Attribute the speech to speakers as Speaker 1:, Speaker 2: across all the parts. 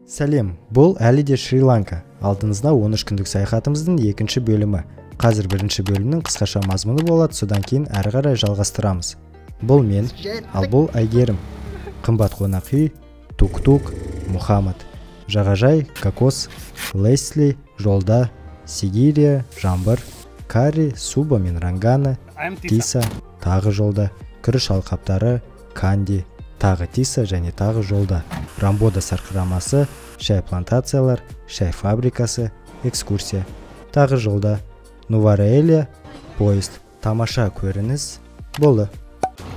Speaker 1: Сәлем, бұл әлі де Шри-Ланка. Алдыңызда 13 күндік саяхатымыздың екінші бөлімі. Қазір бірінші бөлімнің қысқаша мазмұны болады, содан кейін әрі қарай жалғастырамыз. Бұл мен, ал бұл Әйгерім. Қымбат қонақ үй, Тук-Тук, Мұхаммад. Жағажай, Кокос, Лесли, жолда, Сигирия, Жамбыр, Кари, Суба мен Рангана, Тиса, тағы жолда, күріш алқаптары, Канди, тағы Тиса және тағы жолда. Рамбода сарқырамасы, шай плантациялар, шай фабрикасы, экскурсия, тағы жолда. Нувараэлия, поезд, тамаша көрініс болды.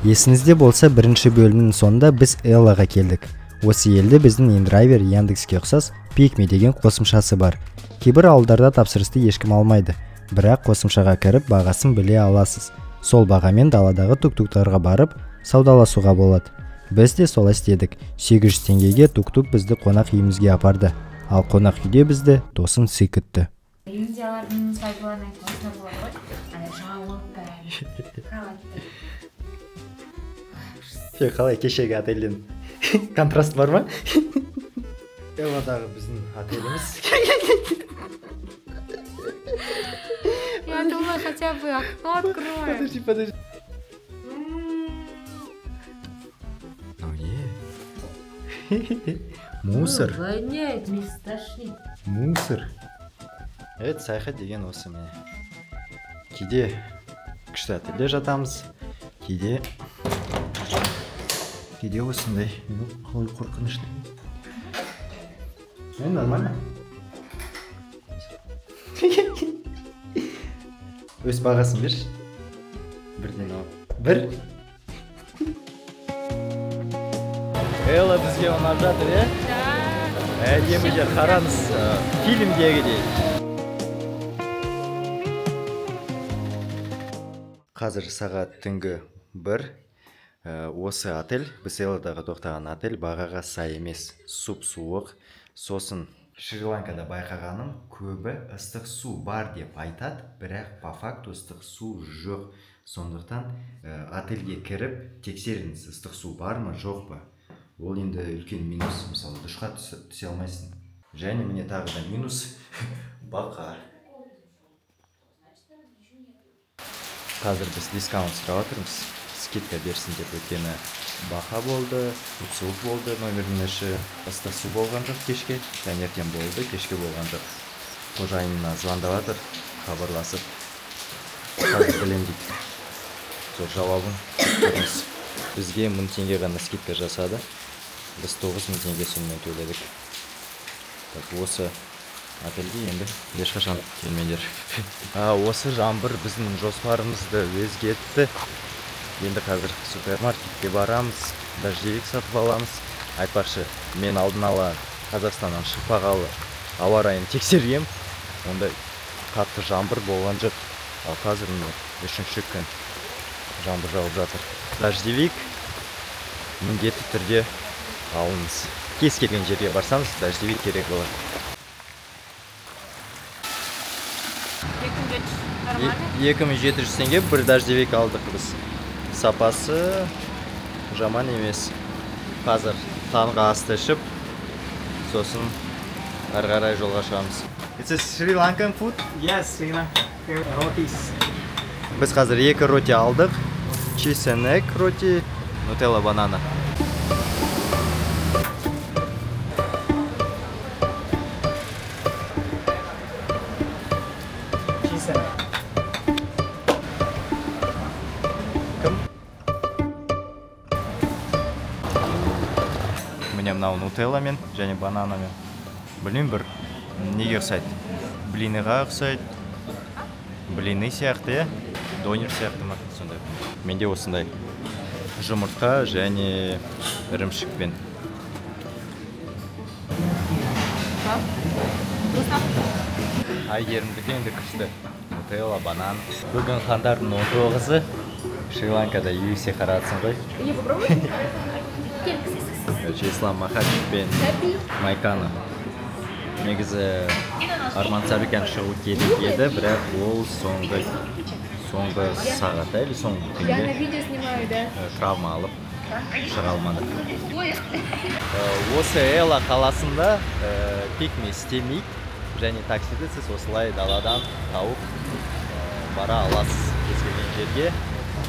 Speaker 1: Есіңізде болса, бірінші бөлімнің соңында біз Эллаға келдік. Осы елде біздің индрайвер Яндекске ұқсас Пикме деген қосымшасы бар. Кейбір ауылдарда тапсырысты ешкім алмайды, бірақ қосымшаға кіріп бағасын біле аласыз. Сол бағамен даладағы тук-туктарға барып саудаласуға болады. Біз де солай істедік. 800 теңгеге тук-тук бізді қонақ үйімізге апарды. Ал қонақ үйде бізді тосын сый күтті. Қалай кешегі отельден контраст бар ма? Элладағы біздің отеліміз.
Speaker 2: Я думала, хотя бы окно открою.
Speaker 1: Подожди. Мусор.
Speaker 2: Воняет, мне стошнит.
Speaker 1: Мусор. Саяхат деген осы міне. Кейде күшті отельде жатамыз, кейде осындай. Қалай қорқынышты. Нормально. Өз бағасын берші. Бірден ал. Бір. Элла бізге ұнап жатыр, е? Да. Әдемі жер, қараңыз, фильмдегідей. Қазір сағат түнгі 1. Осы отель, біз Элладағы тоқтаған отель бағаға сай емес, суық. Сосын Шри-Ланкада байқағаным, көбі ыстық су бар деп айтады, бірақ по факту ыстық су жоқ. Сондықтан отельге кіріп тексеріңіз, ыстық су бар ма, жоқ па. Ол енді үлкен минус, мысалы душқа түсе алмайсың. Және міне тағы да минус бақа. Қазір біз дискаунт сұрап отырмыз, скидка берсін деп, өйткені бақа болды, суық болды, номердің іші, ыстық су болған жоқ кешке, таңертең болды, кешке болған жоқ. Қожайынына звондап жатыр, хабарласып, қазір білем дейді. Сол жауабын көріңіз. Бізге 1000 теңге ғана скидка жасады. Біз 9000 теңге сонымен төледік. Осы отельге енді ешқашан келмеңдер. Осы Жамбыр біздің жоспарымызды өзгертті. Енді қазір супермаркетке барамыз, дождевик сатып аламыз. Айтпақшы, мен алдын ала Қазақстаннан шықпағалы ауа райын тексергем. Ондай қатты жаңбыр болған жоқ. Ал қазір 3-ші күн жаңбыр жауып жатыр. Дождевик міндетті түрде алыңыз. Кез келген жерге барсаңыз, дождевик керек болады. 2700 теңге бір дождевик алдық біз. Сапасы жаман емес. Қазір таңғы асты ішіп, сосын әрі қарай жолға шығамыз. It's a Sri Lankan food?
Speaker 3: Yes, Sri Lankan rotis.
Speaker 1: Біз қазір 2 роти алдық. Cheese and egg роти, Nutella банана.
Speaker 3: Cheese and egg.
Speaker 1: Міне мынау нутелламен және бананамен. Білмеймін, бір неге ұқсайды? Блиныға ұқсайды. Блины сияқты, донер сияқты ма? Сондай. Менде осындай жұмыртқа және ірімшікпен. Әйгерімдікі енді күшті. Нутелла, банан. Бүгін қаңтардың 19-ы. Шри-Ланкада UFC қаратсын ғой.
Speaker 2: Не попробуй?
Speaker 1: Ислам Махачев пен Майкана. Негізі Арман Сарбекян шығу керек еді, бірақ ол соңғы сағат әлі соңғы күнде
Speaker 2: Я на видео снимаю, да?
Speaker 1: Травма алып шыға алмадық. Осы Эла қаласында пикми істемейді, және таксиді сіз осылай даладан тауып бара аласыз кез келген жерге.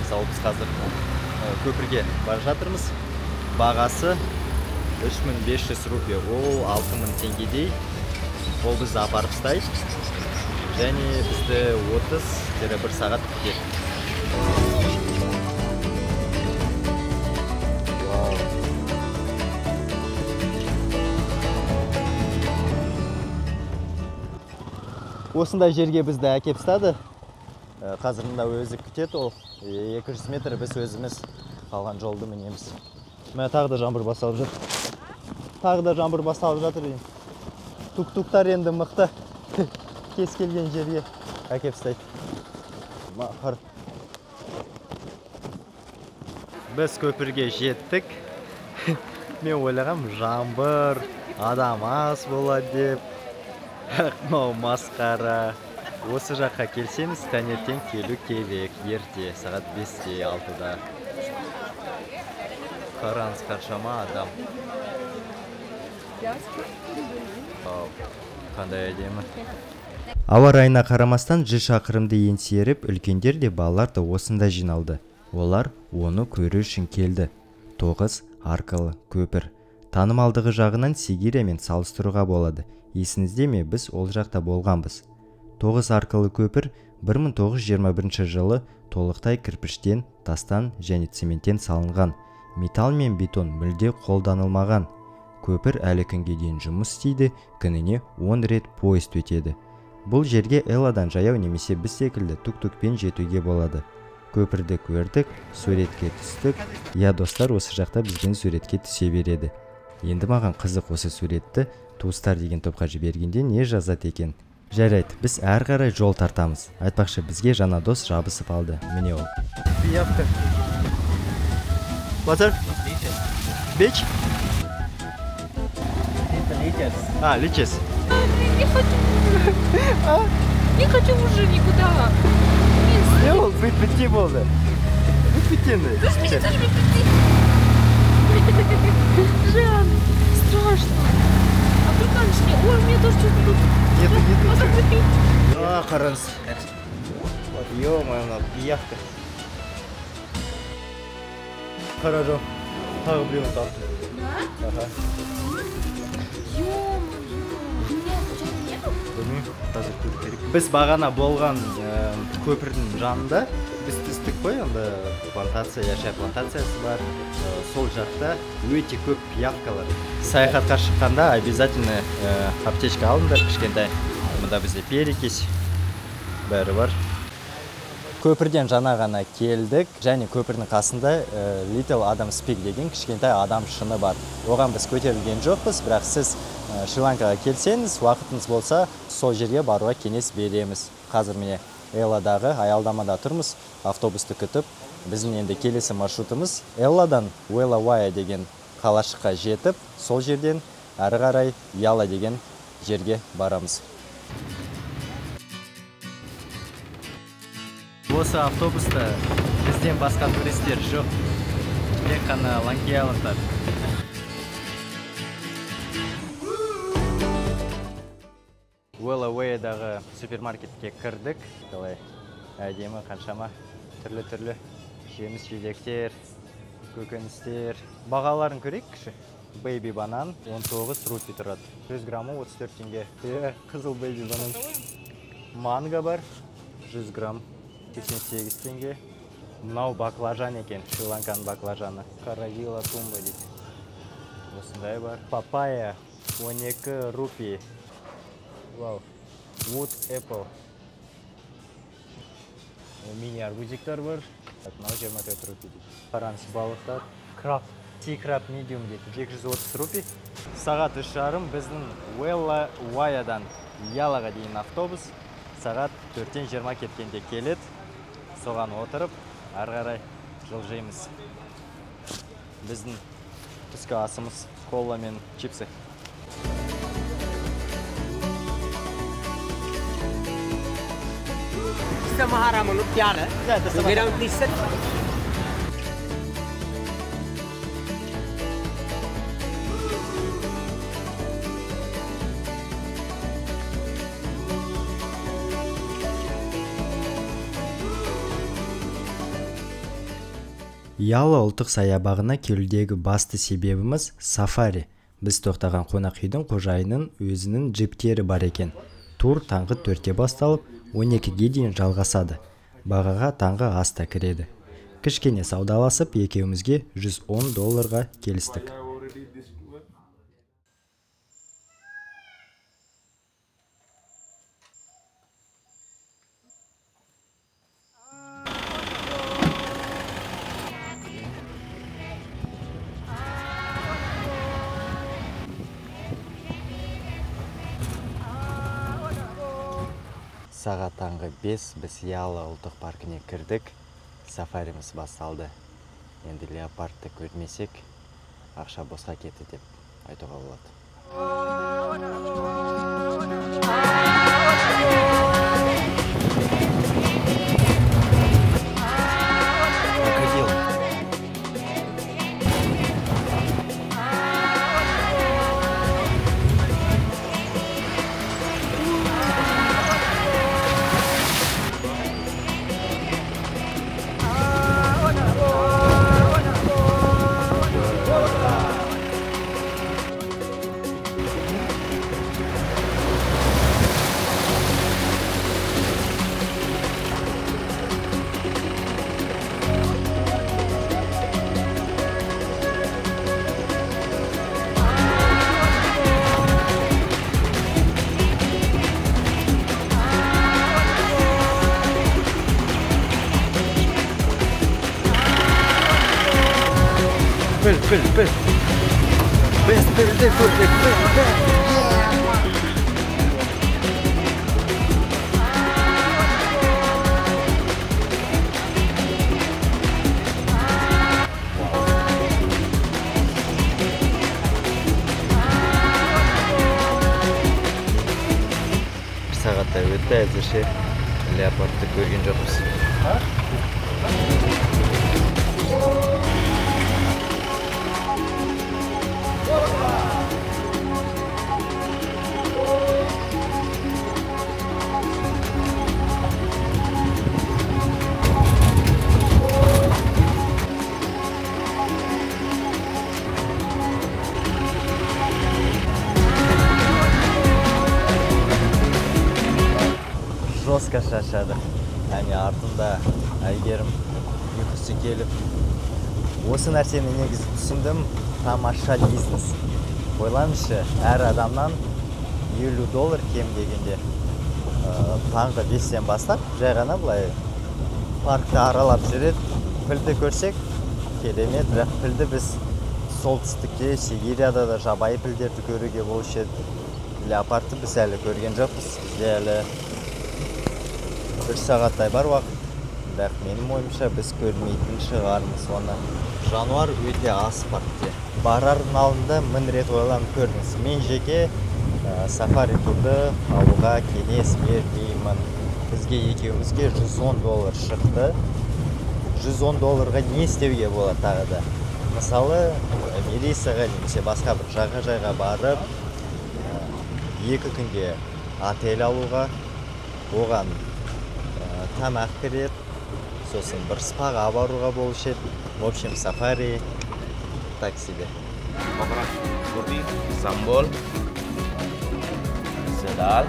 Speaker 1: Мысалы біз қазір көпірге бара жатырмыз. Бағасы 3500 рупия, ол 6000 теңгедей. Ол бізді апарып тастайды, және бізді 30-1 сағат күтеді. Осындай жерге бізді әкеп тастады. Қазір мында өзі күтеді, ол 200 метр біз өзіміз қалған жолды мінеміз. Мә тағы да жаңбыр басталып жатыр. Тағы да жаңбыр басталып жатыр. Тук-туктар енді мықты кез келген жерге әкеп тастайды. Мақыр. Біз көпірге жеттік. Мен ойлағам, жаңбыр, адам аз болады деп. Мынау масқара. Осы жаққа келсеңіз, таңертең келу керек, ерте, сағат 5-те, 6-да. Қараңыз қаншама адам. Қандай әдемі. Ауа райына қарамастан 100 шақырымды еңсеріп, үлкендер де балалар да осында жиналды. Олар оны көру үшін келді. 9 арқылы көпір. Танымалдығы жағынан Сегириямен салыстыруға болады. Есіңізде ме, біз ол жақта болғанбыз. 9 арқылы көпір 1921 жылы толықтай кірпіштен, тастан және цементтен салынған. Металл мен бетон мүлде қолданылмаған. Көпір әлі күнге дейін жұмыс істейді, күніне 10 рет поезд өтеді. Бұл жерге Эладан жаяу немесе біз секілді тук-тукпен жетуге болады. Көпірді көрдік, суретке түстік. Я достар осы жақта бізбен суретке түсе береді. Енді маған қызық осы суретті туыстар деген топқа жібергенде не жазады екен. Жарайды, біз әр қарай жол тартамыз. Айтпақшы, бізге жаңа дос жабысып алды. Міне ол. Пиявка. Water? Beach? А, личес.
Speaker 2: Не хочу. Не хочу уже никуда.
Speaker 1: Не бол, бітті болды. Бітті.
Speaker 2: Жан, страшно. А приканчики, ой, у меня тоже что-то тут.
Speaker 1: Нету. А, қараңыз. Ё-моё, мына пиявка. Хорошо. Тағы біреуін тапты.
Speaker 2: Да?
Speaker 1: Ага.
Speaker 2: Ё-моё, у меня случайно нету?
Speaker 1: Білмеймін, қазір көру керек. Біз бағана болған көпірдің жанында біз түстік қой, онда плантация, яшай плантациясы бар. Сол жақта өте көп пиявкалар. Саяхатқа шыққанда обязательно аптечка алыңдар, кішкентай. Мұнда бізде перекись бәрі бар. Көпірден жаңа ғана келдік, және көпірдің қасында Little Adam Speak деген кішкентай адам шыны бар. Оған біз көтерілген жоқпыз, бірақ сіз Шри-Ланкаға келсеңіз, уақытыңыз болса, сол жерге баруға кеңес береміз. Қазір міне Эладағы аялдамада тұрмыз, автобусты күтіп, біздің енді келесі маршрутымыз Эладан Уэлавая деген қалашыққа жетіп, сол жерден әрі қарай Яла деген жерге барамыз. Осы автобуста бізден басқа туристер жоқ, тек қана ланкиялықтар. Уэлаваядағы супермаркетке кірдік. Қалай әдемі қаншама түрлі-түрлі жеміс-жидектер, көкөністер. Бағаларын көрейік кіші. Бэйби банан 19 рупи тұрады. 100 граммы 34 теңге. Қызыл бэйби банан. Манго бар 100 грамм 88 теңге. Мынау баклажан екен, Шри-Ланканың баклажаны. Каравила тумба дейді. Осындай бар. Папайя 12 рупи. Вау. Wood apple. Мини арбузиктар бар. Мынау 24 рупи дейді. Қараңыз балықтар. Краб. Си-краб медиум дейді. 230 рупи. Сағат 3:30 біздің Уэлаваядан Ялаға дейін автобус. Сағат 4:20 кеткенде келеді. Соған отырып, ары қарай жылжимыз. Біздің түскі асымыз кола мен чипсы.
Speaker 4: Maharamu Piana.
Speaker 1: Yeah, that's
Speaker 4: We don't listen.
Speaker 1: Яла ұлттық саябағына келудегі басты себебіміз сафари. Біз тоқтаған қонақ үйдің қожайынның өзінің джиптері бар екен. Тур таңғы 4-те басталып, 12-ге дейін жалғасады. Бағаға таңғы аста кіреді. Кішкене саудаласып, екеумізге $110 келістік. Сағат таңғы 5 біз Яла ұлттық паркіне кірдік. Сафариміз басталды. Енді леопардты көрмесек, ақша босқа кетті деп айтуға болады. Bir сағатта өтті, әзірше леопардты көрген жоқпыз. Жостқа шаршадық. Әне артында Әйгерім ұйқысы келіп. Осы нәрсені негізі түсіндім, тамаша бизнес. Ойлаңызшы, әр адамнан $50 кем дегенде. Таңғы 5-тен бастап, жай ғана былай паркты аралап жүреді. Пілді көрсек, керемет, бірақ пілді біз солтүстікте, Сибирияда да жабайы пілдерді көруге болушы еді. Леопардты біз әлі көрген жоқпыз. Бізде әлі 1 сағаттай бар уақыт. Бірақ менің ойымша біз көрмейтін шығармыз оны. Жануар өте аз паркте. Барардың алдында 1000 рет ойланып көріңіз. Мен жеке сафари турды алуға кеңес бермеймін. Бізге екеумізге $110 шықты. $110-ға не істеуге болады тағы да? Мысалы, Мерисаға немесе басқа бір жағажайға барып, 2 күнге отель алуға, оған тамақ кіреді, сосын бір спаға баруға болушы еді. В общем, сафари так себе.
Speaker 4: Sambal, sedal,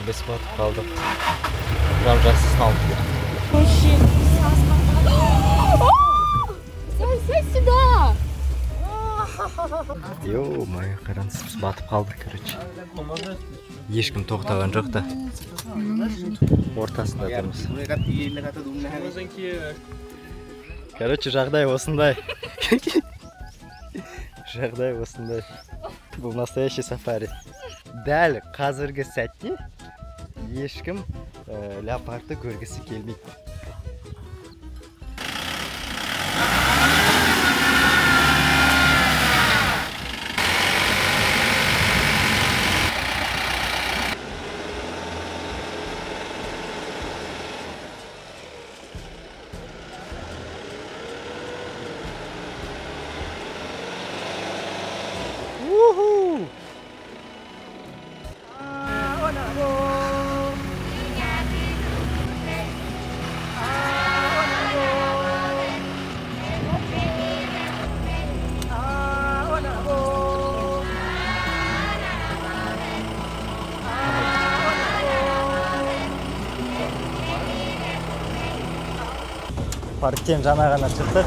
Speaker 1: Біз батып қалдық. Прям жақсысын алып кер.
Speaker 2: Сядь сюда!
Speaker 1: Ё-моё, қараңыз, біз батып қалдық, короче. Ешкім тоқтаған жоқ та. Ортасында тұрмыз. Короче, жағдай осындай. Жағдай осындай. Бұл настоящий сафари. Дәл қазіргі сәтте ешкім леопарды көргісі келмейді. Парктен жаңа ғана шықтық,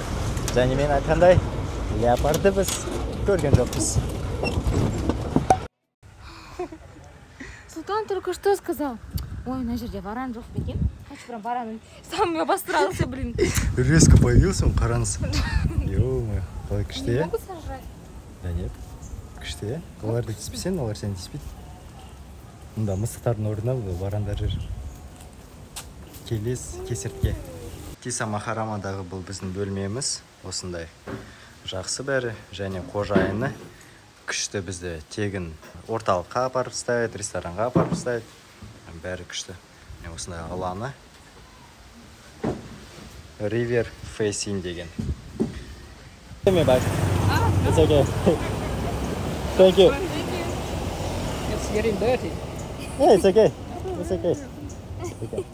Speaker 1: және мен айтқандай, леопарды біз көрген жоқпыз.
Speaker 2: Султан только что сказал. Ой, на жерде варан жоқ екен. Хочу прям варан. Сам меня обосрался, блин.
Speaker 1: Резко появился, он қараңыз. Ё-моё, қалай күшті,
Speaker 2: Не
Speaker 1: е?
Speaker 2: могу сожрать.
Speaker 1: Да нет, күшті, е? Оларды тиіспесең, олар сені тиіспейді. Мұнда мысықтардың орнына варандар жүр. Келес кесіртке. Тиса Махарамадағы бұл біздің бөлмеміз. Осындай жақсы бәрі, және қожайыны күшті бізді тегін орталыққа апарып ұстайды, ресторанға апарып ұстайды. Бәрі күшті. Осындай алаңы. River Facing деген. It's okay. Thank you.
Speaker 3: It's getting dirty.
Speaker 1: Yeah, it's okay. It's okay. Okay.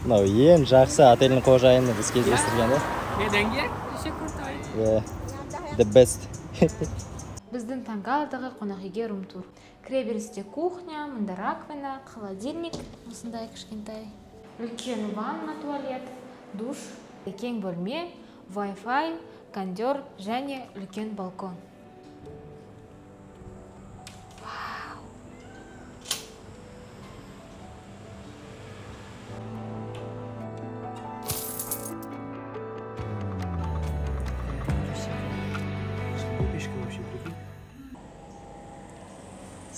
Speaker 1: Мынау ең жақсы отельдің қожайыны біз кездестірген, да?
Speaker 3: Деньги? Еще крутой.
Speaker 1: Yeah. The best.
Speaker 2: Біздің Тангаладағы қонақүйге рум-тур. Кіреберісте кухня, мында раковина, холодильник, осындай кішкентай. Үлкен ванна, туалет, душ, кең бөлме, Wi-Fi, кондер және үлкен балкон.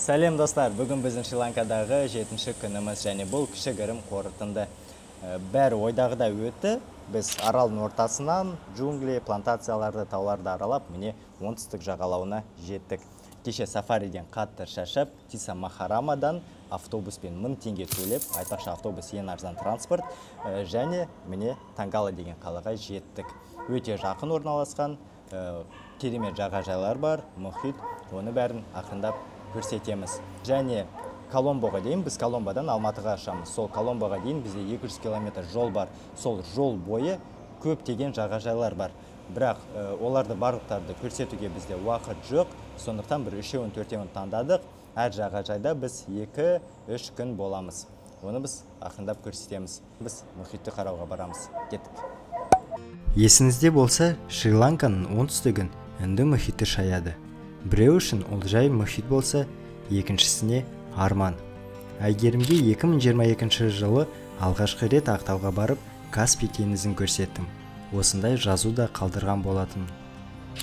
Speaker 1: Сәлем достар, бүгін біздің Шри-Ланкадағы 7-ші күніміз, және бұл кішігірім қорытынды. Бәрі ойдағыдай өтті. Біз аралдың ортасынан джунгли, плантацияларды, тауларды аралап, міне оңтүстік жағалауына жеттік. Кеше сафариден қатты шаршап, Тиса Махарамадан автобуспен 1000 теңге төлеп, айтпақшы автобус ең арзан транспорт, және міне Тангала деген қалаға жеттік. Өте жақын орналасқан, керемет жағажайлар бар, мұхит, оны бәрін ақырындап көрсетеміз. Және Коломбоға дейін, біз Коломбодан Алматыға ашамыз. Сол Коломбоға дейін бізде 200 километр жол бар. Сол жол бойы көптеген жағажайлар бар. Бірақ оларды барлықтарды көрсетуге бізде уақыт жоқ. Сондықтан бір 3-4 таңдадық. Әр жағажайда біз 2-3 күн боламыз. Оны біз ақырындап көрсетеміз. Біз мұхитты қарауға барамыз. Кеттік. Есіңізде болса, Шри-Ланканың оңтүстігін Үнді мұхиты шаяды. Біреу үшін ол жай мұхит болса, екіншісіне арман. Әйгерімге 2022 жылы алғашқы рет Ақтауға барып, Каспий теңізін көрсеттім. Осындай жазу да қалдырған болатын.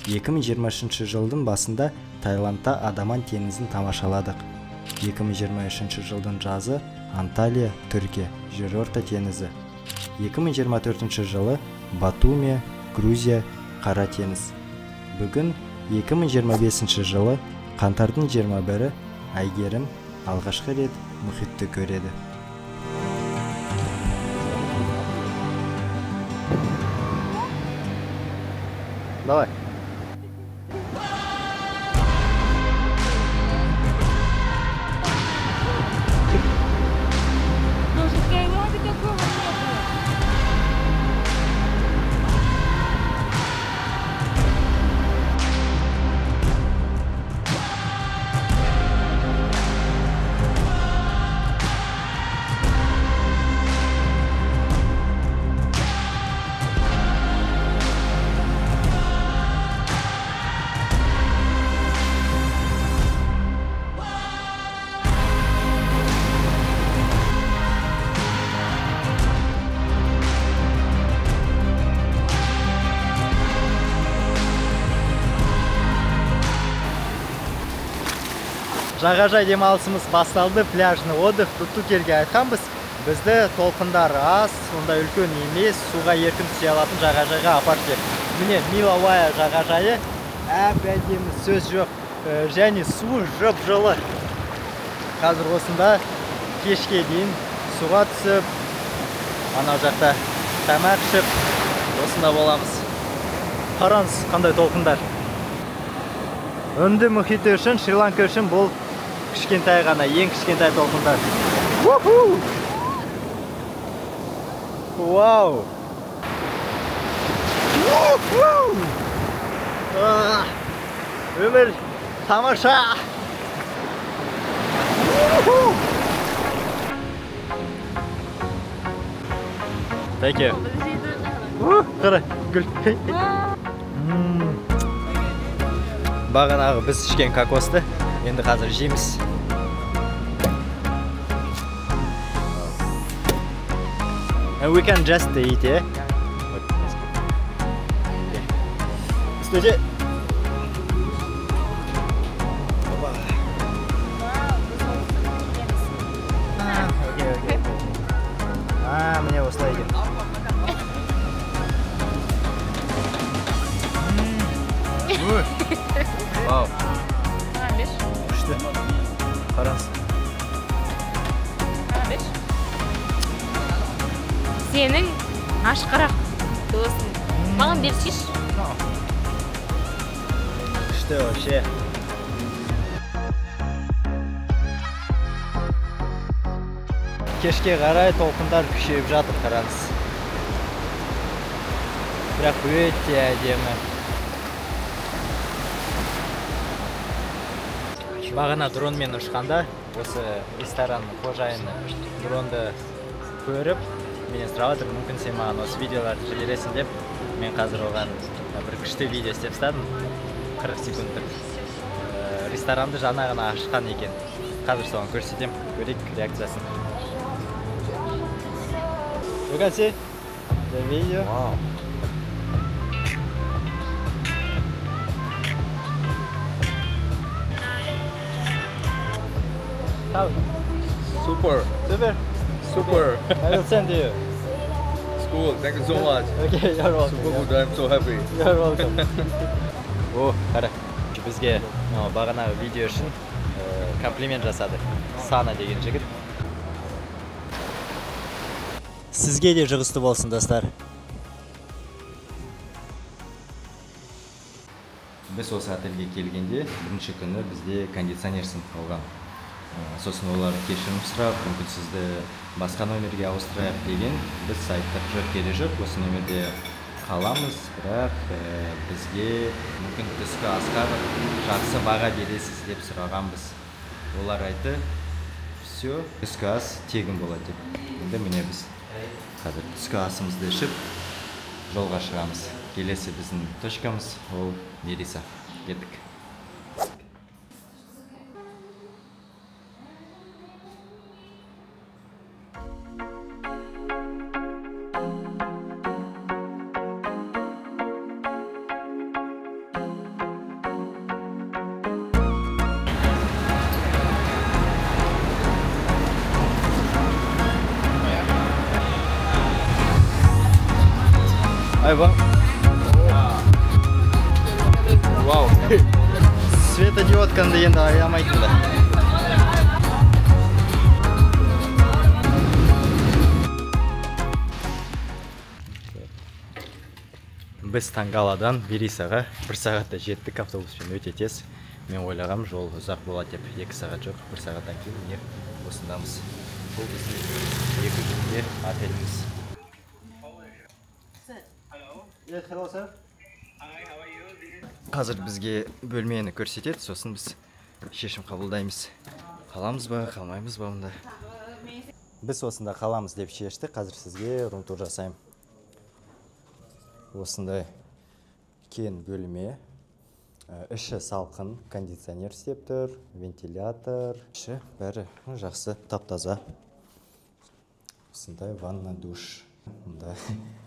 Speaker 1: 2023 жылдың басында Таиландта Адаман теңізін тамашаладық. 2023 жылдың жазы Анталия, Түркия, жерорта теңізі. 2024 жылы Батуми, Грузия, Қара теңіз. Бүгін 2025 жылы қаңтардың 21-і Әйгерім алғашқы рет мұхитты көреді. Давай. Жағажай демалысымыз басталды, пляжный отдых Туттукелге айтқанбыз. Бізді толқындар аз, сонда үлкен емес, суға еркін түсе алатын жағажайға апарып деп. Міне Милауая жағажайы, әп-әдемі, сөз жоқ, және су жып-жылы. Қазір осында кешке дейін суға түсіп, анау жақта тамақ ішіп, осында боламыз. Қараңыз, қандай толқындар. Үнді мұхиты үшін, Шри-Ланка үшін бұл кішкентай ғана, ең кішкентай толқындар. Вау! Өмір тамаша! Thank you. Қара, гүл. Бағанағы біз ішкен кокосты, енді қазір жейміз. And we can just eat, yeah? Üstece. Okay. Mine осылай екен. Вау. Күшті. Қараңыз.
Speaker 2: Сенің ашқарақ досың. Маған берсейші.
Speaker 1: Күшті вообще. Кешке қарай толқындар күшейіп жатыр, қараңыз. Бірақ өте әдемі. Бағана дронмен ұшқанда, осы ресторанның қожайыны дронды көріп, менен сұрап отыр, мүмкін сен маған осы видеоларды жібересің деп, мен қазір оған бір күшті видео істеп тастадым, 40 секундтық. Ресторанды жаңа ғана ашқан екен. Қазір соған көрсетем, көрейік реакциясын. You can see the video. Wow. How?
Speaker 4: Super.
Speaker 1: I will send you.
Speaker 4: It's cool. Thank you so much.
Speaker 1: Okay, you're welcome.
Speaker 4: Super good. I'm so happy.
Speaker 1: You're welcome. О, қара. Бізге бағанағы видео үшін комплимент жасады. Сана деген жігіт. Сізге де жұғысты болсын, достар. Біз осы отельге келгенде, бірінші күні бізде кондиционерсін алған. Сосын олар кешірім сұрап, мүмкін сізді басқа номерге ауыстырайық деген, біз сайттық жоқ, керек жоқ, осы номерде қаламыз, бірақ бізге мүмкін түскі асқа жақсы баға бересіз деп сұрағанбыз. Олар айтты, все, түскі ас тегін болады деп. Енді міне біз қазір түскі асымызды ішіп, жолға шығамыз. Келесі біздің точкамыз, ол Мериса. Кеттік. Айва. Вау. Светодиодканы енді аямайтын да. Біз Тангаладан Мерисаға 1 сағатта жеттік, автобуспен өте тез. Мен ойлағам, жол ұзақ болады деп, 2 сағат жоқ, 1 сағаттан кейін міне осындамыз. Бұл біздің 2 күнде отеліміз. Hello, sir.
Speaker 4: Hi, how are you?
Speaker 1: Қазір бізге бөлмені көрсетеді, сосын біз шешім қабылдаймыз. Қаламыз ба, қалмаймыз ба мұнда? Біз осында қаламыз деп шешті, қазір сізге рум-тур жасаймын. Осындай кен бөлме, іші салқын, кондиционер істеп тұр, вентилятор, іші бәрі жақсы, тап-таза. Осындай ванна, душ. Мұнда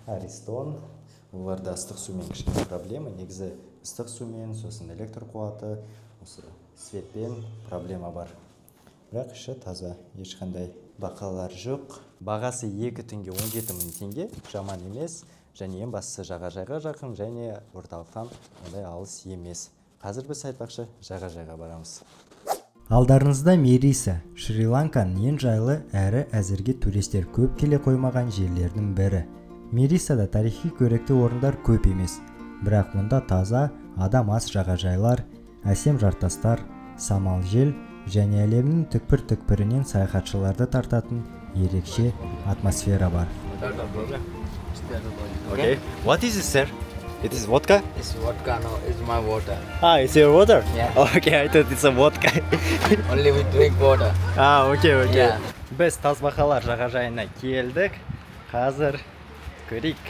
Speaker 1: Аристон. Оларда ыстық сумен кішкене проблема, негізі ыстық сумен, сосын электр қуаты, осы светпен проблема бар. Бірақ іші таза, ешқандай бақалар жоқ. Бағасы 2 түнге 17 000 теңге, жаман емес. Және ең бастысы жағажайға жақын, және орталықтан ондай алыс емес. Қазір біз айтпақшы жағажайға барамыз. Алдарыңызда Мериса, Шри-Ланканың ең жайлы әрі әзірге туристер көп келе қоймаған жерлердің бірі. Мерисада тарихи көрікті орындар көп емес, бірақ мұнда таза, адам аз жағажайлар, әсем жартастар, самал жел және әлемнің түкпір-түкпірінен саяхатшыларды тартатын ерекше атмосфера бар. Okay. What is this, sir? It is vodka?
Speaker 5: It's vodka, no, it's my water.
Speaker 1: It's your water?
Speaker 5: Yeah.
Speaker 1: Okay, I thought it's a vodka.
Speaker 5: Only we drink water.
Speaker 1: Okay.
Speaker 5: Yeah.
Speaker 1: Біз Тасбақалар жағажайына келдік. Қазір көрейік.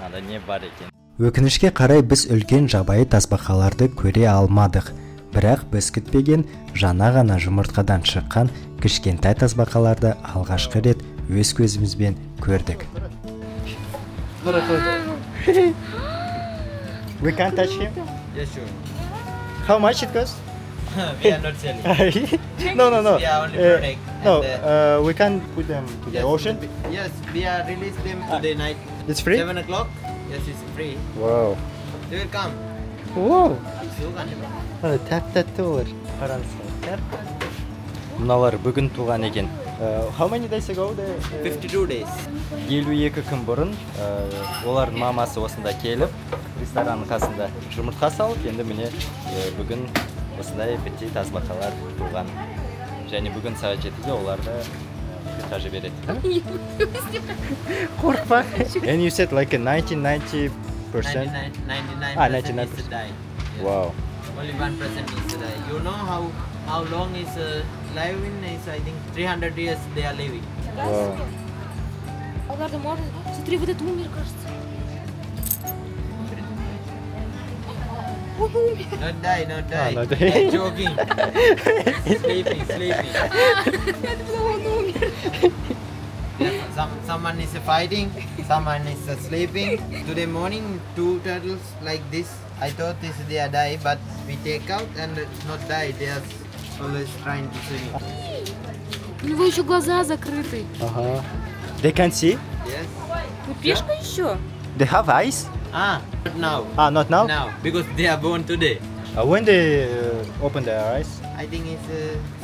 Speaker 1: Анда не бар екен? Өкінішке қарай біз үлкен жабайы тасбақаларды көре алмадық. Бірақ біз күтпеген жаңа ғана жұмыртқадан шыққан кішкентай тасбақаларды алғашқы рет өз көзімізбен көрдік. We can't touch him?
Speaker 5: Yes, sure.
Speaker 1: How much it costs?
Speaker 5: We are not selling.
Speaker 1: No.
Speaker 5: We are only product.
Speaker 1: No, we can put them to the ocean.
Speaker 5: Yes, we are release them today night.
Speaker 1: It's free?
Speaker 5: 7 o'clock. Yes, it's free.
Speaker 1: Wow.
Speaker 5: They will come.
Speaker 1: Wow.
Speaker 5: So,
Speaker 1: Тәп-тәтті олар. Қараңыздар. Мыналар бүгін туған екен. How many days ago?
Speaker 5: 52 days.
Speaker 1: 52 күн бұрын олардың мамасы осында келіп, ресторанның қасында жұмыртқа салып, енді міне бүгін осындай беттей тасбақалар туған. Және бүгін сағат 7-де оларды қажы береді. Қорқпа. And you said like a 90%?
Speaker 5: 99%
Speaker 1: 99%
Speaker 5: is to die. Yes.
Speaker 1: Wow.
Speaker 5: Only 1% is to die. You know how long is living is, I think 300 years they are living.
Speaker 1: Wow.
Speaker 2: Аларды можно... Смотри, вот это умер, кажется. Он умер.
Speaker 5: Not die, not die.
Speaker 1: not die.
Speaker 5: They're joking. Sleeping.
Speaker 2: Я думала, он умер.
Speaker 5: Someone is fighting, someone is sleeping. Today morning, 2 turtles like this. I thought they are die, but we take out and not die. They are always trying to swim.
Speaker 2: У него еще глаза закрыты.
Speaker 1: Ага. They can see?
Speaker 5: Yes.
Speaker 2: Вы пешка еще?
Speaker 1: They have eyes?
Speaker 5: Not now.
Speaker 1: Not now?
Speaker 5: Now, because they are born today.
Speaker 1: When they open their eyes?
Speaker 5: I think it's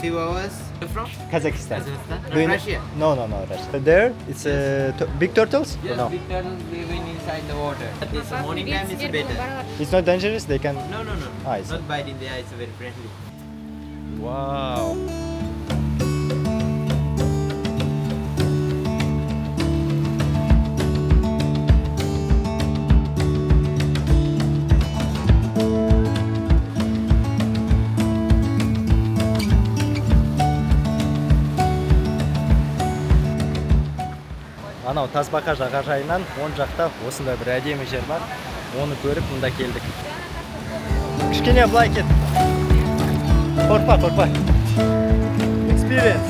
Speaker 5: few hours from
Speaker 1: Kazakhstan.
Speaker 5: Kazakhstan.
Speaker 1: Do you
Speaker 5: No,
Speaker 1: know-
Speaker 5: Russia.
Speaker 1: No, Russia. There, it's big turtles?
Speaker 5: Yes,
Speaker 1: No.
Speaker 5: big turtles living inside the water. But this morning time is better.
Speaker 1: It's not dangerous? They can...
Speaker 5: No.
Speaker 1: I see.
Speaker 5: Not biting the eyes, very friendly.
Speaker 1: Wow. Анау Тасбақа жағажайынан оң жақта осында бір әдемі жер бар. Оны көріп мұнда келдік. Кішкене былай кет. Қорқпа. Experience.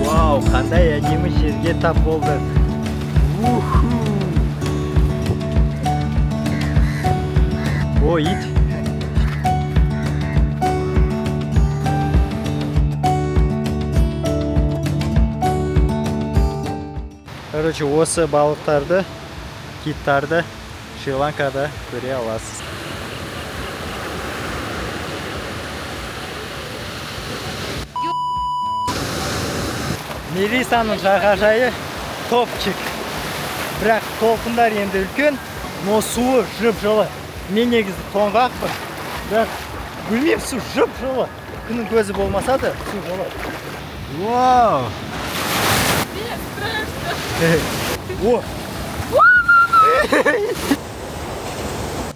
Speaker 1: Вау, қандай әдемі жерге тап болдық. О, ит. Короче, осы балықтарды, киттарды Шри-Ланкада көре аласыз. Мерисаның жағажайы топчик. Бірақ толқындар енді үлкен, но суы жып-жылы. Мен негізі тоңғақпын. Бірақ білмеймін, су жып-жылы. Күннің көзі болмаса да, су жылы. Вау! О!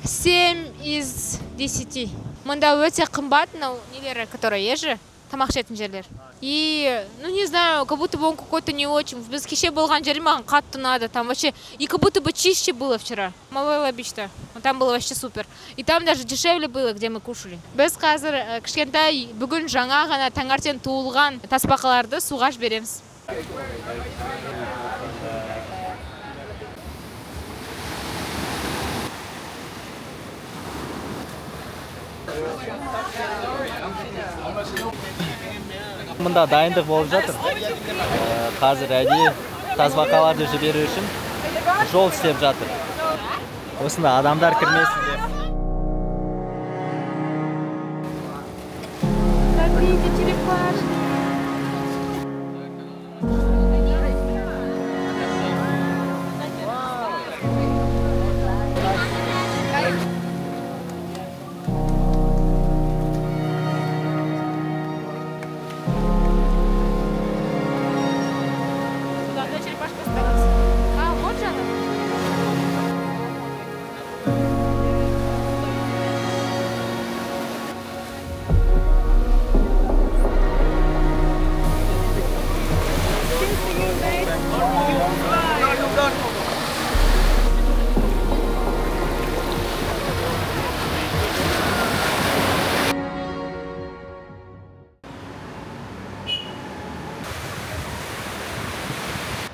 Speaker 2: 7 из 10. Мында өте қымбат, нелері, которые ежі, тамақ ішетін жерлер. И, не знаю, как будто бы он какой-то не очень. Без кеше болған жері маған қатты надо. Там вообще, и как будто бы чище было вчера. Малая Бичта. Там было вообще супер. И там даже дешевле было, где мы кушали. Біз қазір кішкентай бүгін жаңа ғана таңертең туылған тасбақаларды суға жібереміз.
Speaker 6: Мында дайындық болып жатыр. Қазір әдейі тасбақаларды жіберу үшін жол істеп жатыр. Осында адамдар кірмесін деп.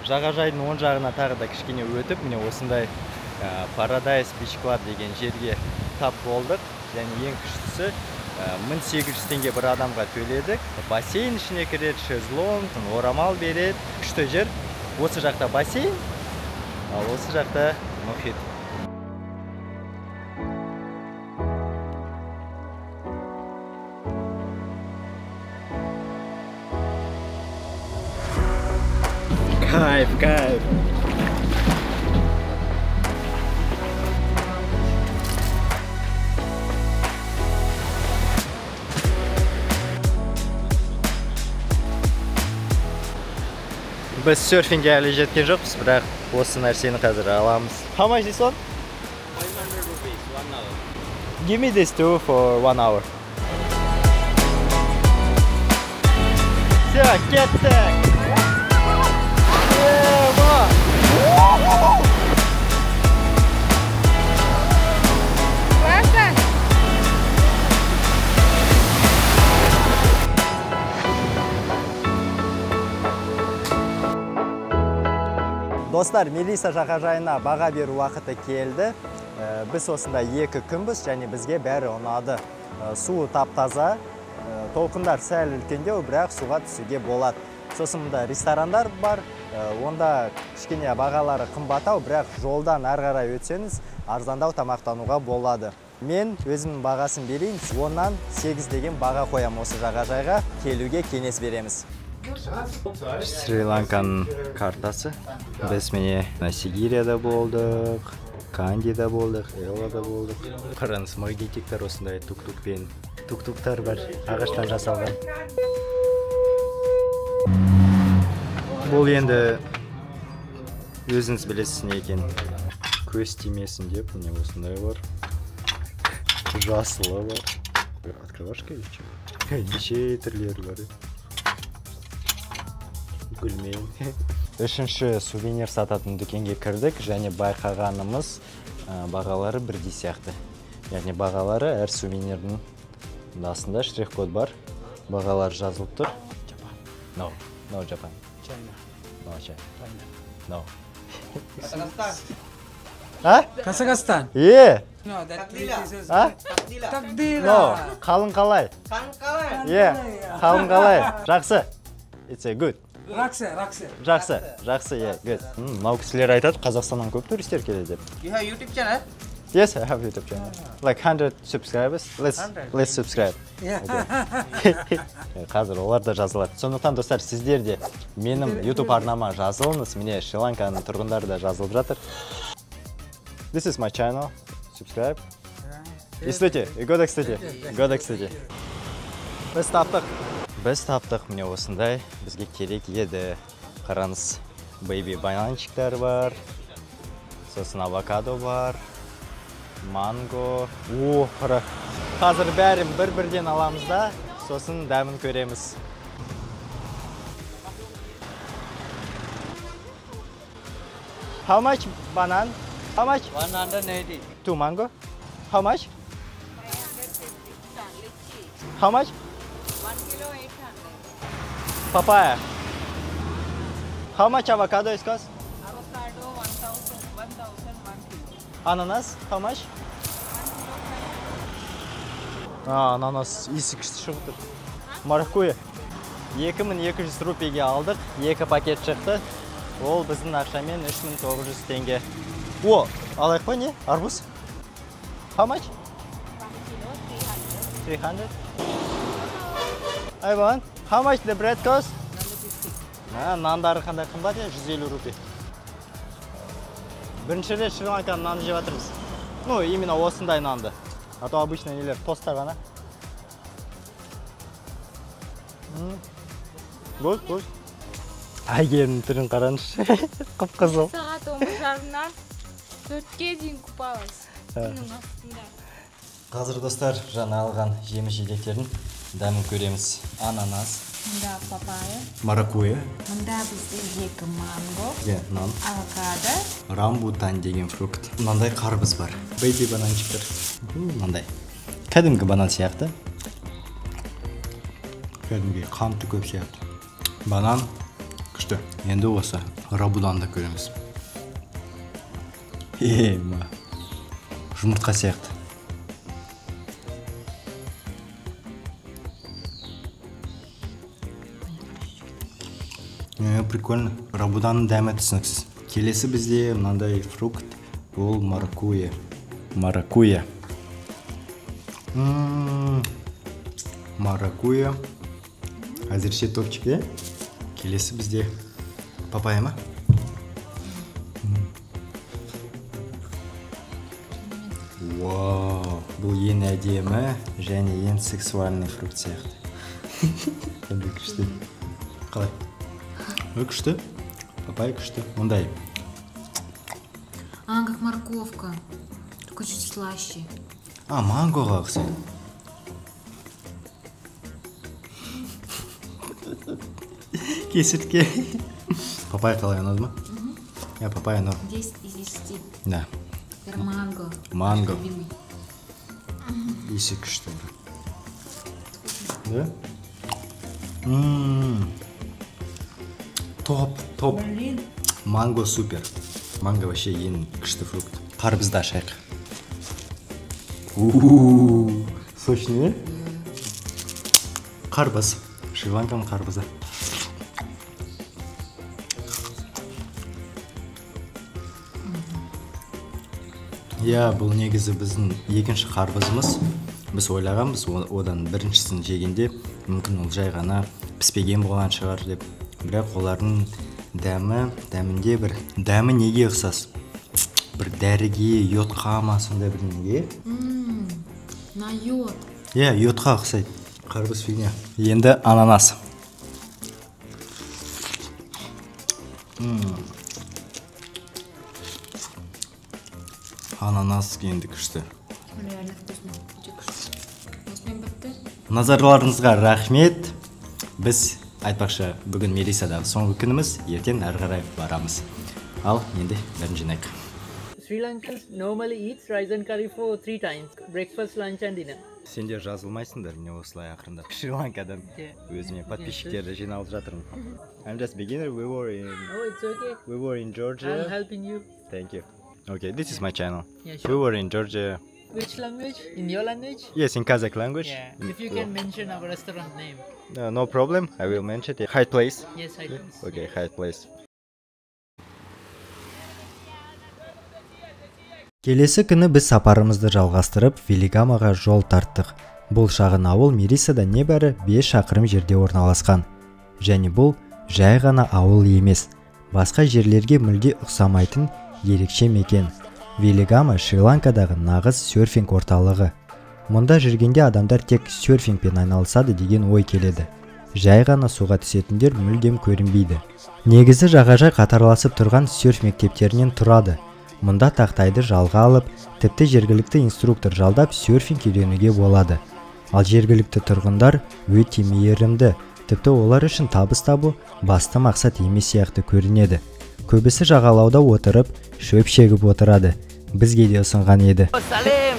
Speaker 6: Жағажайдың оң жағына тағы да кішкене өтіп, міне осындай Paradise Beach Club деген жерге тап болдық. Және ең күштісі 1800 теңге бір адамға төледік. Бассейн ішіне кіреді, шезлонг, орамал береді. Күшті жер. Осы жақта бассейн, ал осы жақта мұхит. Кайф, кайф. Біз серфингге әлі жеткен жоқпыз, бірақ осы нәрсені қазір аламыз. How much this one?
Speaker 4: 500 rupees, 1 hour.
Speaker 6: Give me this two for 1 hour. Все, кеттік! Достар, Мелиса жағажайына баға беру уақыты келді. Біз осында 2 күнбіз, және бізге бәрі ұнады. Суы тап-таза, толқындар сәл үлкендеу, бірақ суға түсуге болады. Сосын мұнда ресторандар бар, онда кішкене бағалары қымбаттау, бірақ жолдан ары қарай өтсеңіз, арзандау тамақтануға болады. Мен өзімнің бағасын берейін, 10-нан 8 деген баға қоям осы жағажайға, келуге кеңес береміз. Шри-Ланканың картасы. Біз міне Насигирияда болдық, Кандида болдық, Элада болдық. Қараңыз, магнитиктер осындай тук-тукпен. Тук-туктар бар, ағаштан жасалған. Бұл енді өзіңіз білесіз не екен. Көз тимесін деп, міне осындай бар. Жасылы бар. Открывашка или что? Неше түрлері бар. Гүлмен. Үшінші сувенир сататын дүкенге кірдік, және байқағанымыз бағалары бірдей сияқты. Яғни бағалары әр сувенирдің астында штрих-код бар. Бағалар жазылып тұр. No, no Japan.
Speaker 3: China.
Speaker 6: No China. No.
Speaker 5: Kazakhstan.
Speaker 6: А?
Speaker 3: Kazakhstan.
Speaker 6: No,
Speaker 3: that is
Speaker 6: А?
Speaker 3: Takdila.
Speaker 6: No, қалың қалай? Қалың қалай? Жақсы. It's a good.
Speaker 3: Raksa.
Speaker 6: Жақсы, good. Мынау кісілер айтады, Қазақстаннан көп туристер келеді деп.
Speaker 5: You have YouTube channel?
Speaker 6: Yes, I have YouTube channel. Like 100 subscribers. Let's subscribe. Қазір олар да жазылады. Сондықтан достар, сіздер де менің YouTube арнама жазылыңыз. Міне Шри-Ланканың тұрғындары да жазылып жатыр. This is my channel. Subscribe. Естите, Годек стети. Біз таптық, міне осындай бізге керек еді. Қараңыз, бейби бананчиктер бар. Сосын авокадо бар. Манго. Қара. Қазір бәрін бір-бірден аламыз да, сосын дәмін көреміз. How much banan? How much?
Speaker 5: 180.
Speaker 6: 2 mango. How much? How much?
Speaker 7: 1 kilo 800.
Speaker 6: Papaya. How much avocado is cost?
Speaker 7: Avocado 1,000 1 kilo.
Speaker 6: Ananas, how much? Ананас иісі күшті шығып тұр. Маракуйя. 2200 рупиге алдық, 2 пакет шықты. Ол біздің ақшамен 3900 теңге. О, алайық па не? Арбуз? How much? 300. I want. How much the bread cost? Нандары қандай қымбат, 150 рупи. Бірінші рет Шри-Ланканың нанды жеп жатырмыз. Ну, именно осындай нанды. А то обычно нелер тосттар ғана. Good. Әйгерінің түрін қараңызшы. Қып-қызыл.
Speaker 2: Сағат 10:30-нан 4-ке дейін купалась. Күннің астында.
Speaker 6: Қазір достар, жаңа алған жеміс-жидектердің дәмін көреміз. Ананас,
Speaker 2: Мында папайя.
Speaker 6: маракуйя,
Speaker 2: Мында бізде 2 манго,
Speaker 6: нан,
Speaker 2: авокадо.
Speaker 6: рамбутан деген фрукт. Мынандай қарбыз бар. Бейби бананчиктер. Мындай. Кәдімгі банан сияқты. Кәдімгі қамты көп сияқты. Банан күшті. Енді осы рабуданды көреміз. Жұмыртқа сияқты. Прикольно. Рабуданның дәмі түсініксіз. Келесі бізде мынандай фрукт. Ол маракуйя. Маракуйя. Әзірше топчик, е? Келесі бізде папайя ма? Вау, бұл ең әдемі және ең сексуальный фрукт сияқты. Қандай күшті. Қалай? Күшті. Папайя күшті. Ондай.
Speaker 2: Как морковка. Только чуть слаще.
Speaker 6: Мангоға ұқсайды. Кесіртке. Папайя қалай ұнады ма? Папайя норм.
Speaker 2: 10 из 10.
Speaker 6: Да.
Speaker 2: Манго.
Speaker 6: Иісі күшті. Да? Топ. Манго супер. Манго вообще ең күшті фрукт. Қарбызда шайқ. Сочный, қарбыз. Шри-Ланканың қарбызы. Бұл негізі біздің екінші қарбызымыз. Біз ойлағанбыз, одан біріншісін жегенде мүмкін ол жай ғана піспеген болған шығар деп. Бірақ олардың дәмінде бір дәмі неге ұқсас? Бір дәріге, йодқа ма сондай бір неге?
Speaker 2: На йод.
Speaker 6: Йодқа ұқсайды. Қарбыз фигня. Енді ананас. Ананас енді күшті. Назарларыңызға рахмет. Біз айтпақшы, бүгін Мерисадағы соңғы күніміз, ертең әрі қарай барамыз. Ал, енді бәрін жинайық.
Speaker 8: Sri Lankans normally eat rice and curry for 3 times, breakfast, lunch and dinner.
Speaker 6: Сендер жазылмайсыңдар, міне осылай ақырында. Шри-Ланкадан өзіме подписчиктерді жиналып жатырмын. I'm just beginner.
Speaker 8: Oh, it's okay.
Speaker 6: We were in Georgia.
Speaker 8: I'm helping you.
Speaker 6: Thank you. Okay, this is my channel.
Speaker 8: Yeah, sure.
Speaker 6: We were in Georgia.
Speaker 8: Which language? In your language?
Speaker 6: Yes, in Kazakh language.
Speaker 8: Yeah. If you can mention our restaurant name.
Speaker 6: No problem. I will mention it. Hyde Place.
Speaker 8: Yes, I can.
Speaker 6: Okay, Hyde Place.
Speaker 1: Келесі күні біз сапарымызды жалғастырып Велигамаға жол тарттық. Бұл шағын ауыл Мерисада небәрі 5 шақырым жерде орналасқан. Және бұл жай ғана ауыл емес. Басқа жерлерге мүлде ұқсамайтын ерекше мекен. Велигама Шри-Ланкадағы нағыз серфинг орталығы. Мұнда жүргенде адамдар тек серфингпен айналысады деген ой келеді. Жай ғана суға түсетіндер мүлдем көрінбейді. Негізі жағажай қатарласып тұрған серф мектептерінен тұрады. Мұнда тақтайды жалға алып, тіпті жергілікті инструктор жалдап серфинг үйренуге болады. Ал жергілікті тұрғындар өте мейірімді, тіпті олар үшін табыс табу басты мақсат емес сияқты көрінеді. Көбісі жағалауда отырып, шөп шегіп отырады. Бізге де ұсынған еді.
Speaker 8: Salem,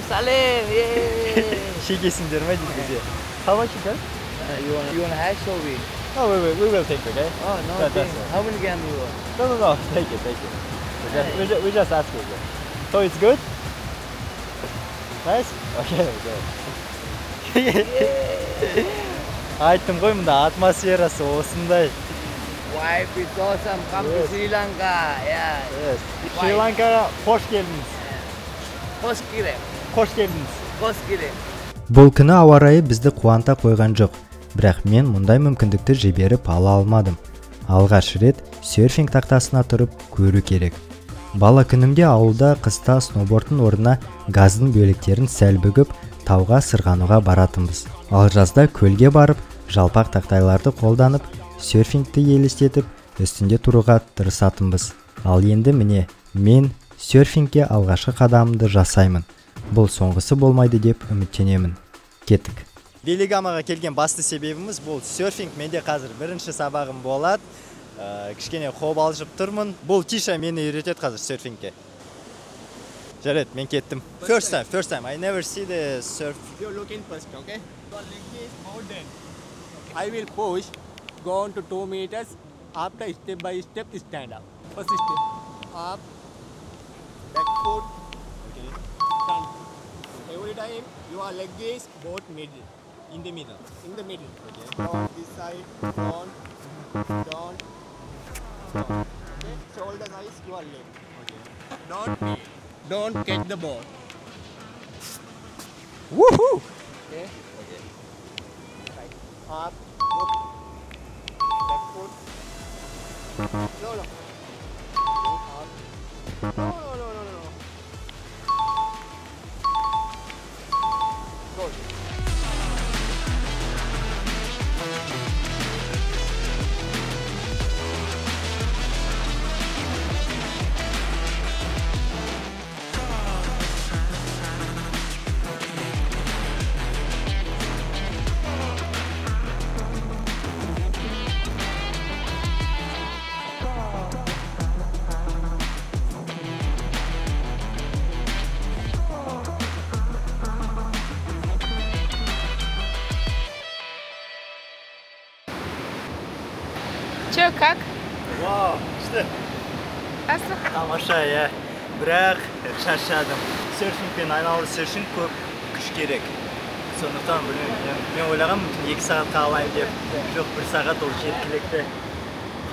Speaker 6: Шекесіңдер ме дейді бізге? How much you got?
Speaker 8: You want hash or we?
Speaker 6: Oh, we will take it, okay?
Speaker 8: Oh, no. How many grams you want?
Speaker 6: No, take it. We just ask you. So it's good? Nice? Okay. Айттым ғой, мында атмосферасы осындай.
Speaker 5: Wife is awesome. Come to Sri Lanka. Yeah.
Speaker 6: Шри-Ланкаға қош келдіңіз.
Speaker 5: Hoş kire.
Speaker 6: Қош келдіңіз.
Speaker 5: Hoş kire.
Speaker 1: Бұл күні ауа райы бізді қуанта қойған жоқ, бірақ мен мұндай мүмкіндікті жіберіп ала алмадым. Алғаш рет серфинг тақтасына тұрып көру керек. Бала күнімде ауылда қыста сноубордтың орнына газдың бөліктерін сәл бүгіп, тауға сырғануға баратынбыз. Ал жазда көлге барып, жалпақ тақтайларды қолданып, серфингті елестетіп, үстінде тұруға тырысатынбыз. Ал енді міне, мен серфингке алғашқы қадамымды жасаймын. Бұл соңғысы болмайды деп үміттенемін. Кеттік.
Speaker 6: Велигамаға келген басты себебіміз бұл серфинг. Менде қазір бірінші сабағым болады. Кішкене қобалжып тұрмын. Бұл Тиша мені үйретеді қазір серфингке. Жарайды, мен кеттім. First time. I never see the surf.
Speaker 4: You look in first, okay? Your leg is more than. I will push, go on to 2 meters. After step by step, stand up. First step, up, back foot, okay, front. Every time your leg is both middle, in the middle, okay. On this side, down, down. Okay. Shoulder size your leg, okay. Don't catch the ball.
Speaker 6: Woohoo!
Speaker 4: Okay. Right. Up, hook, back foot. No. Up. No. Good.
Speaker 2: Чё, как?
Speaker 6: Вау, күшті.
Speaker 2: Асы?
Speaker 6: Тамаша, иә. Бірақ шаршадым. Серфингпен айналысу үшін көп күш керек. Сондықтан білмеймін, мен ойлағам 2 сағатқа алайын деп. Жоқ, 1 сағат ол жеткілікті.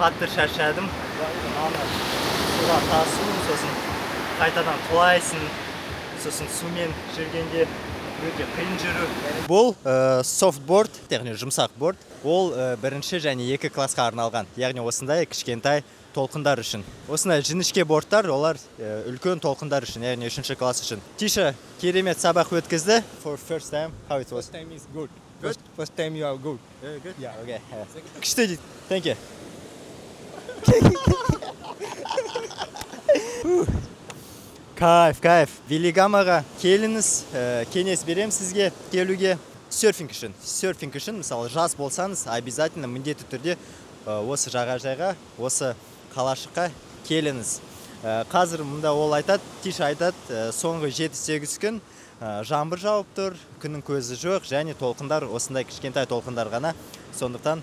Speaker 6: Қатты шаршадым. Суға тасу, сосын қайтадан құлайсың. Сосын сумен жүргенде өте қиын жүру. Бұл софтборд, яғни жұмсақ борд. Ол бірінші және 2 классқа арналған. Яғни осындай кішкентай толқындар үшін. Осындай жіңішке бордтар, олар үлкен толқындар үшін, яғни 3 класс үшін. Тиша керемет сабақ өткізді. For first time, how it was?
Speaker 4: First time is good. First time you are good.
Speaker 6: Good? Yeah, okay. Күшті дейді. Thank you. Кайф. Велигамаға келіңіз, кеңес берем сізге келуге. Серфинг үшін, мысалы, жас болсаңыз, обязательно міндетті түрде осы жағажайға, осы қалашыққа келіңіз. Қазір мұнда ол айтады, Тиша айтады, соңғы 7-8 күн жаңбыр жауып тұр, күннің көзі жоқ, және толқындар, осындай кішкентай толқындар ғана. Сондықтан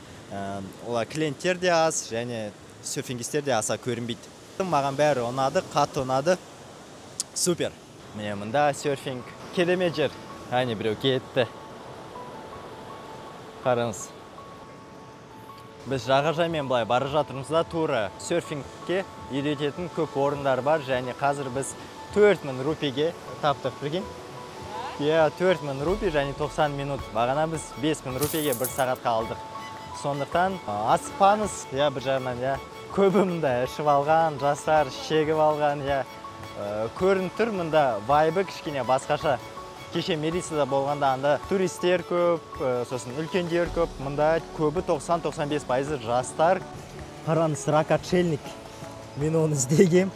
Speaker 6: клиенттер де аз, және серфингистер де аса көрінбейді. Маған бәрі ұнады, қатты ұнады. Супер. Міне мұнда серфинг керемет жер. Әне біреу кетті. Қарыңыз. Біз жағажаймен былай бара жатырмызда тура серфингке үйрететін көп орындар бар, және қазір біз 4000 рупиге таптық, білген? 4000 рупи және 90 минут. Бағана біз 5000 рупиге 1 сағатқа алдық. Сондықтан асықпаңыз, бір жағынан, көбі мұнда ішіп алған, жастар шегіп алған, көрініп тұр, мұнда вайбы кішкене басқаша. Кеше Мерисада болғанда анда туристер көп, сосын үлкендер көп, мұнда көбі 90-95% жастар. Қараңыз, рак отшельник. Мен оны іздегем.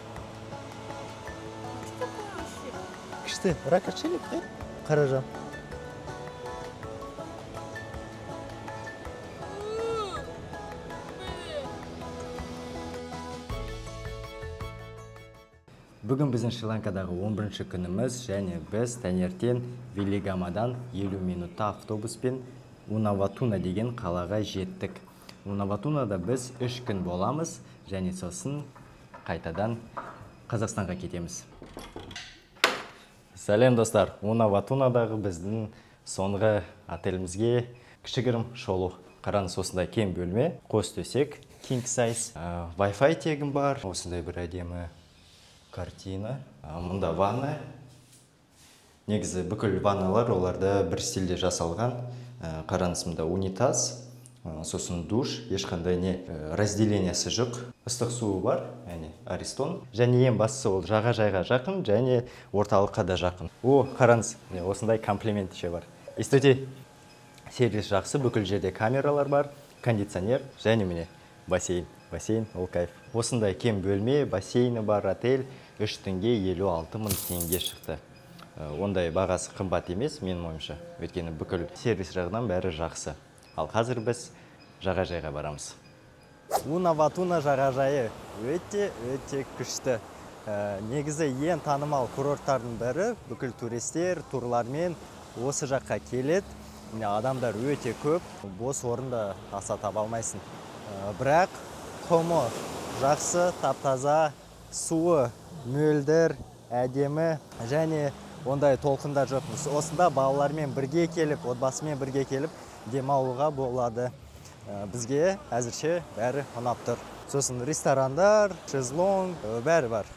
Speaker 6: Күшті, рак отшельник, де? Қаражам.
Speaker 1: Бүгін біздің Шри-Ланкадағы 11-ші күніміз, және біз таңертең Велигамадан 50 минутта автобуспен Унаватуна деген қалаға жеттік. Унаватунада біз 3 күн боламыз, және сосын қайтадан Қазақстанға кетеміз. Сәлем достар, Унаватунадағы біздің
Speaker 6: соңғы отелімізге кішігірім шолу. Қараңыз, осындай кең бөлме, қос төсек, king size, Wi-Fi тегін бар, осындай бір әдемі картина, мұнда ванна. Негізі бүкіл ванналар оларда бір стильде жасалған. Қараңыз, мұнда унитаз, сосын душ, ешқандай не разделениясы жоқ. Ыстық суы бар, яғни Аристон. Және ең бастысы ол жағажайға жақын, және орталыққа да жақын. Қараңыз, осындай комплимент еще бар. Естуде сервис жақсы, бүкіл жерде камералар бар, кондиционер, және міне бассейн, ол кайф. Осындай кең бөлме, бассейні бар отель 3,56 мың теңге шықты. Ондай бағасы қымбат емес, менің ойымша. Өйткені бүкіл сервис жағынан бәрі жақсы. Ал қазір біз жағажайға барамыз. Уна-Ватуна жағажайы өте күшті. Негізі ең танымал курорттардың бірі, бүкіл туристер, турлармен осы жаққа келеді. Адамдар өте көп, бос орында аса таба алмайсың. Бірақ құмы жақсы, таптаза, суы мөлдір, әдемі, және ондай толқындар жоқ. Осында балалармен бірге келіп, отбасымен бірге келіп, демалуға болады. Бізге әзірше бәрі ұнап тұр. Сосын ресторандар, шезлонг, бәрі бар.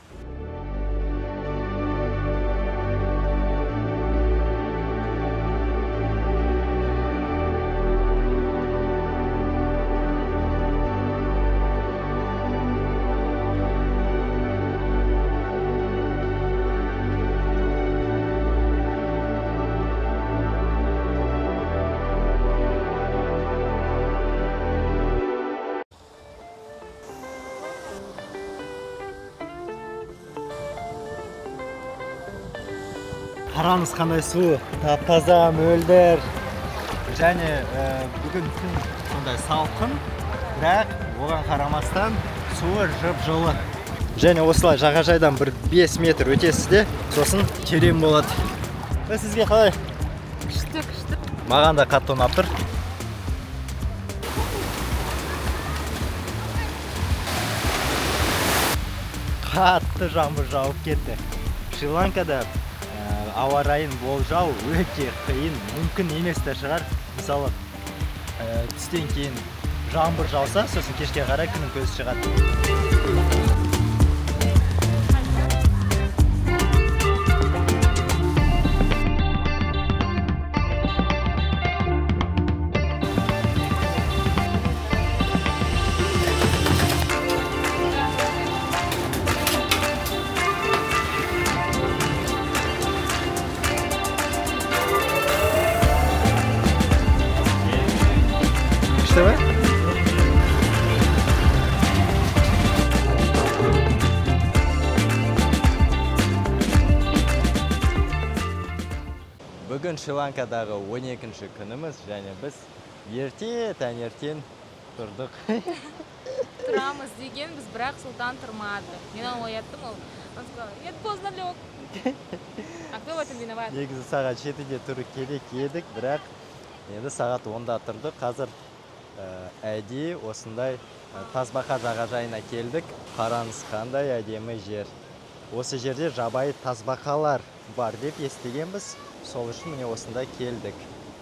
Speaker 6: Қараңыз, қандай су, таза, мөлдір. Және бүгін күн сондай салқын, бірақ оған қарамастан суы жып-жылы. Және осылай жағажайдан бір 5 метр өтесіз де, сосын терең болады. Сізге қалай?
Speaker 2: Күшті.
Speaker 6: Маған да қатты ұнап тұр. Қатты жаңбыр жауып кетті. Шри-Ланкада ауа райын болжау өте қиын, мүмкін емес те шығар. Мысалы, түстен кейін жаңбыр жауса, сосын кешке қарай күннің көзі шығады. Күшті бе? Бүгін Шри-Ланкадағы 12-ші күніміз, және біз таңертең тұрдық.
Speaker 2: Тұрамыз деген біз, бірақ Сұлтан тұрмады. Мен оны ояттым, он сказал, я поздно лег. А кто в этом виноват?
Speaker 6: Негізі сағат 7-де тұру керек едік, бірақ енді сағат 10-да тұрдық. Қазір әдейі осындай Тасбақа жағажайына келдік. Қараңыз, қандай әдемі жер. Осы жерде жабайы тасбақалар бар деп естігенбіз. Сол үшін міне осында келдік.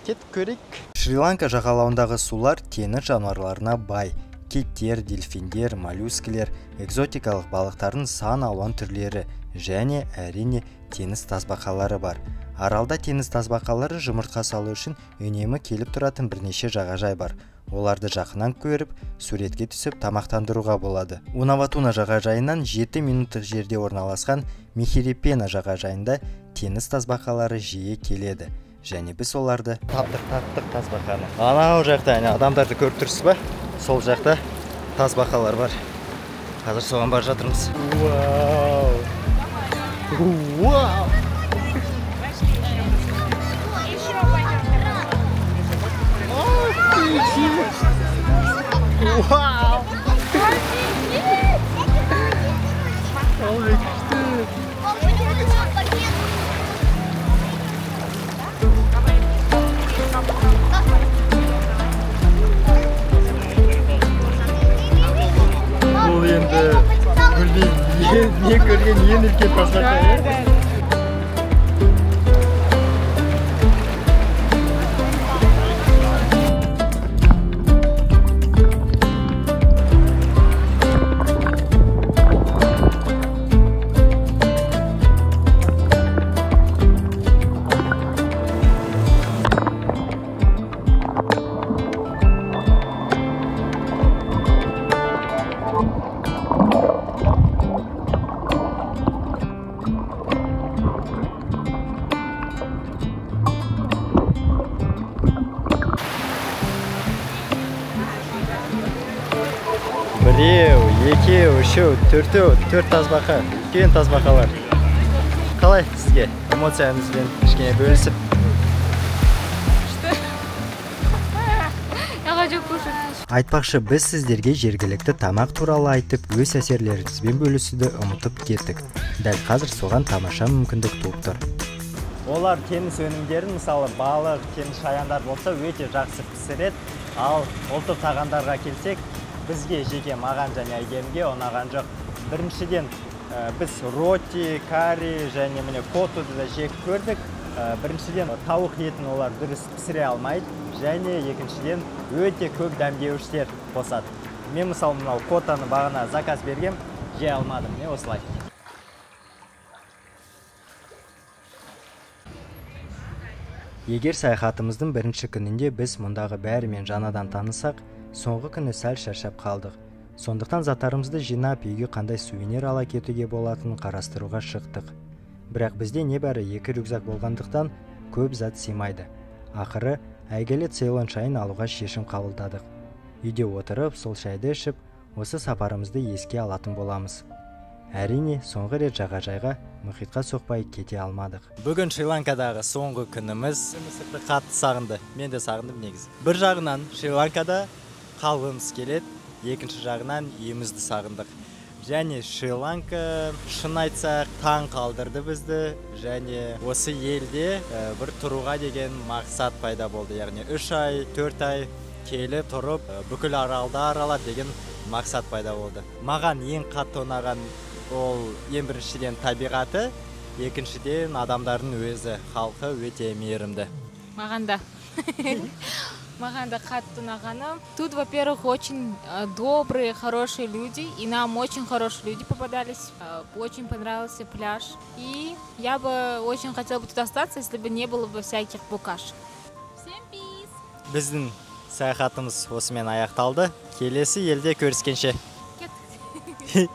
Speaker 6: Кетіп көрейік. Шри-Ланка жағалауындағы сулар теңіз жануарларына бай. Киттер, дельфиндер, моллюскілер, экзотикалық балықтардың сан алуан түрлері және әрине теңіз тасбақалары бар. Аралда теңіз тасбақалары жұмыртқа салу үшін үнемі келіп тұратын бірнеше жағажай бар. Оларды жақыннан көріп, суретке түсіп тамақтандыруға болады. Уна-Ватуна жағажайынан 7 минуттық жерде орналасқан Мехирипена жағажайында теңіз тасбақалары жиі келеді. Және біз оларды таптық тасбақаны. Анау жақта адамдарды көріп тұрсыз ба? Сол жақта тасбақалар бар. Қазір соған бар жатырмыз. Вау! Вау! Бұл енді не көрген ең үлкен тасбақа. Біреу, екеу, үшеу, төртеу, төрт тасбақа, үлкен тасбақалар. Қалай сізге эмоцияңызбен кішкене бөлісіп?
Speaker 2: Я хочу кушать.
Speaker 1: Айтпақшы, біз сіздерге жергілікті тамақ туралы айтып, өз әсерлеріңізбен бөлісуді ұмытып кеттік. Дәл қазір соған тамаша мүмкіндік туып тұр.
Speaker 6: Олар теңіз өнімдерін, мысалы балық, теңіз шаяндар болса, өте жақсы пісіреді. Ал ұлттық тағамдарға келсек, бізге жеке маған және Әйгерімге ұнаған жоқ. Біріншіден біз роти, карри және міне котуды да жек көрдік. Біріншіден тауық етін олар дұрыс пісіре алмайды, және екіншіден өте көп дәмдеуіштер қосады. Мен мысалы мынау котаны бағана заказ бергем, жей алмадым, не осылай.
Speaker 1: Егер саяхатымыздың бірінші күнінде біз мұндағы бәрімен жаңадан танысақ, соңғы күні сәл шаршап қалдық. Сондықтан заттарымызды жинап, үйге қандай сувенир ала кетуге болатынын қарастыруға шықтық. Бірақ бізде небәрі 2 рюкзак болғандықтан көп зат сыймайды. Ақыры әйгілі Цейлон шайын алуға шешім қабылдадық. Үйде отырып, сол шайды ішіп, осы сапарымызды еске алатын боламыз. Әрине, соңғы рет жағажайға, мұхитқа соқпай кете алмадық.
Speaker 6: Бүгін Шри-Ланкадағы соңғы күніміз. Мысырды қатты сағынды. Мен де сағындым негізі. Бір жағынан Шри-Ланкада қалғымыз келеді, екінші жағынан үйімізді сағындық. Және Шри-Ланка, шын айтсақ, таң қалдырды бізді, және осы елде бір тұруға деген мақсат пайда болды. Яғни 3 ай, 4 ай келіп тұрып, бүкіл аралды аралап деген мақсат пайда болды. Маған ең қатты ұнаған ол ең біріншіден табиғаты, екіншіден адамдардың өзі, халқы өте мейірімді.
Speaker 2: Маған да. Маған да қатты ұнағаны. Тут, во-первых, очень добрые, хорошие люди, и нам очень хорошие люди попадались. Очень понравился пляж. И я бы очень хотела бы тут остаться, если бы не было бы всяких букашек. Всем пиз!
Speaker 6: Біздің саяхатымыз осымен аяқталды. Келесі елде көріскенше.
Speaker 2: Что,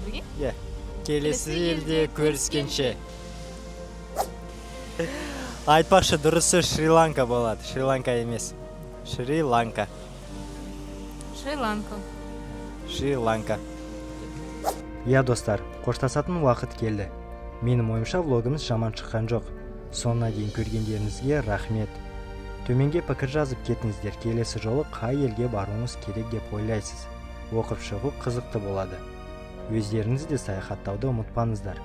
Speaker 2: бірге?
Speaker 6: Иә. Келесі елде көріскенше. Айтпақшы, дұрысы Шри-Ланка болады. Шри-Ланка емес. Шри-Ланка.
Speaker 2: Шри-Ланка.
Speaker 6: Шри-Ланка.
Speaker 1: Иә достар, қоштасатын уақыт келді. Менің ойымша влогымыз жаман шыққан жоқ. Соңына дейін көргендеріңізге рахмет. Төменге пікір жазып кетіңіздер, келесі жолы қай елге баруыңыз керек деп ойлайсыз. Оқып шығу қызықты болады. Өздеріңізді саяхаттауды ұмытпаңыздар.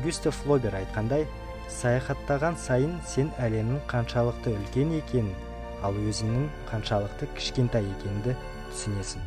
Speaker 1: Гюстав Флобер айтқандай, саяхаттаған сайын сен әлемнің қаншалықты үлкен екенін, ал өзіңнің қаншалықты кішкентай екеніңді түсінесің.